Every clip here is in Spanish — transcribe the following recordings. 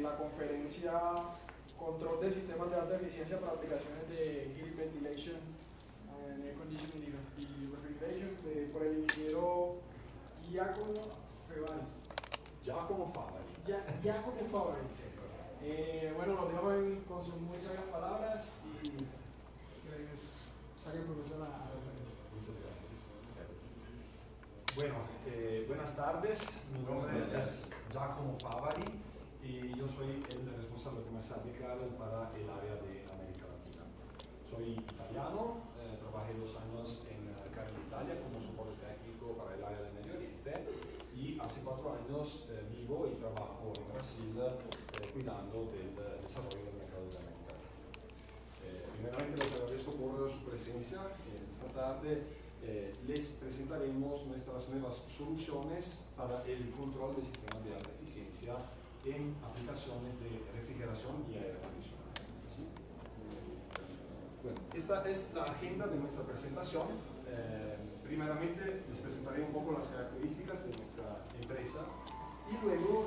la conferencia Control de Sistemas de Alta Eficiencia para Aplicaciones de Heat Ventilation and Air Conditioning y Refrigeration por el ingeniero Giacomo Favari. Giacomo Favari. Giacomo Favari. Bueno, los dejo con sus muy sabias palabras y que les saque provecho a la referencia. Muchas gracias. Bueno, buenas tardes. Mi nombre es Giacomo Favari y yo soy el responsable comercial de Carel para el área de América Latina. Soy italiano, trabajé 2 años en Carel Italia como soporte técnico para el área del Medio Oriente y hace 4 años vivo y trabajo en Brasil cuidando del desarrollo del mercado de América Latina. Primeramente les agradezco por su presencia esta tarde. Les presentaremos nuestras nuevas soluciones para el control de sistemas de alta eficiencia en aplicaciones de refrigeración y aire acondicionado. ¿Sí? Bueno, esta es la agenda de nuestra presentación. Primeramente les presentaré un poco las características de nuestra empresa y luego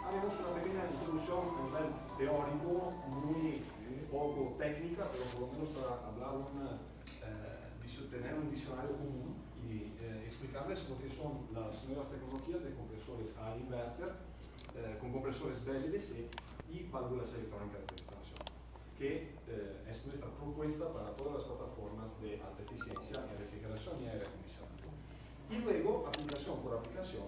haremos una pequeña introducción a nivel teórico, muy poco técnica, pero por lo menos para hablar tener un diccionario común y explicarles lo que son las nuevas tecnologías de compresores a inverter, con compresores BLDC y válvulas electrónicas de expansión, que es nuestra propuesta para todas las plataformas de alta eficiencia en refrigeración y aire acondicionado. Y luego, aplicación por aplicación,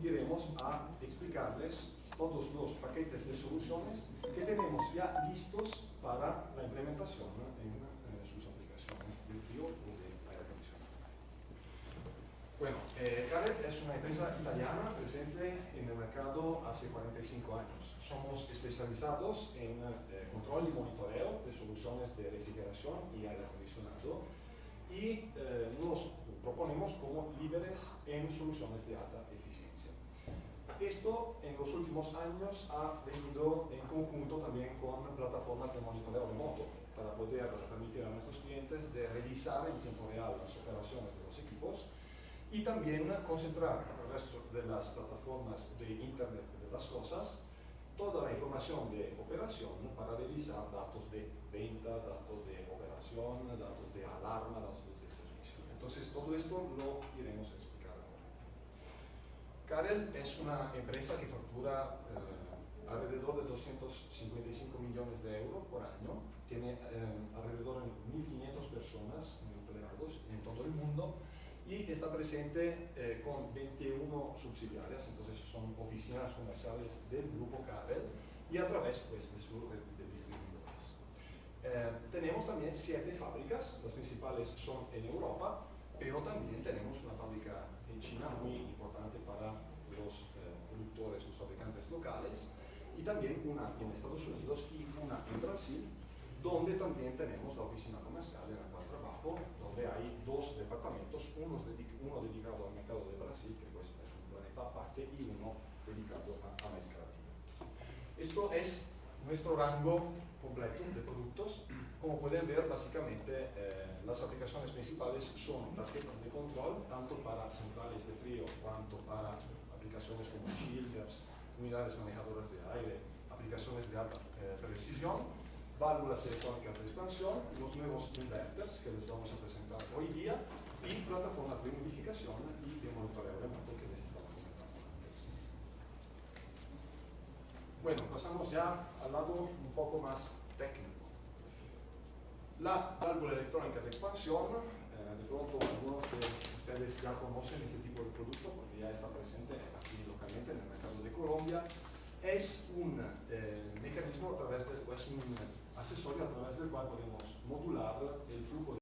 iremos a explicarles todos los paquetes de soluciones que tenemos ya listos para la implementación en sus aplicaciones de frío o de aire acondicionado. Bueno, Carel es una empresa italiana presente en el mercado hace 45 años. Somos especializados en control y monitoreo de soluciones de refrigeración y aire acondicionado y nos proponemos como líderes en soluciones de alta eficiencia. Esto en los últimos años ha venido en conjunto también con plataformas de monitoreo remoto para poder permitir a nuestros clientes de revisar en tiempo real las operaciones de los equipos y también concentrar a través de las plataformas de Internet de las Cosas toda la información de operación para revisar datos de venta, datos de operación, datos de alarma, datos de servicio. Entonces todo esto lo iremos a explicar ahora. Carel es una empresa que factura alrededor de 255 millones de euros por año, tiene alrededor de 1.500 personas empleados en todo el mundo y está presente con 21 subsidiarias, entonces son oficinas comerciales del grupo Carel y a través pues, de su red de distribuidores. Tenemos también 7 fábricas, las principales son en Europa, pero también tenemos una fábrica en China muy importante para los productores, los fabricantes locales, y también una en Estados Unidos y una en Brasil, donde también tenemos la oficina comercial en la cual trabajo, donde hay 2 departamentos, uno dedicado al mercado de Brasil, que pues es un planeta aparte, y uno dedicado a América Latina. Esto es nuestro rango completo de productos. Como pueden ver, básicamente las aplicaciones principales son tarjetas de control, tanto para centrales de frío cuanto para aplicaciones como chillers, unidades manejadoras de aire, aplicaciones de alta precisión, válvulas electrónicas de expansión, los nuevos inverters que les vamos a presentar hoy día y plataformas de humidificación y de monitoreo remoto que les estaba comentando antes. Bueno, pasamos ya al lado un poco más técnico. La válvula electrónica de expansión, de pronto algunos de ustedes ya conocen este tipo de producto porque ya está presente aquí localmente en el mercado de Colombia. Es un mecanismo a través del, es un accesorio a través del cual podemos modular el flujo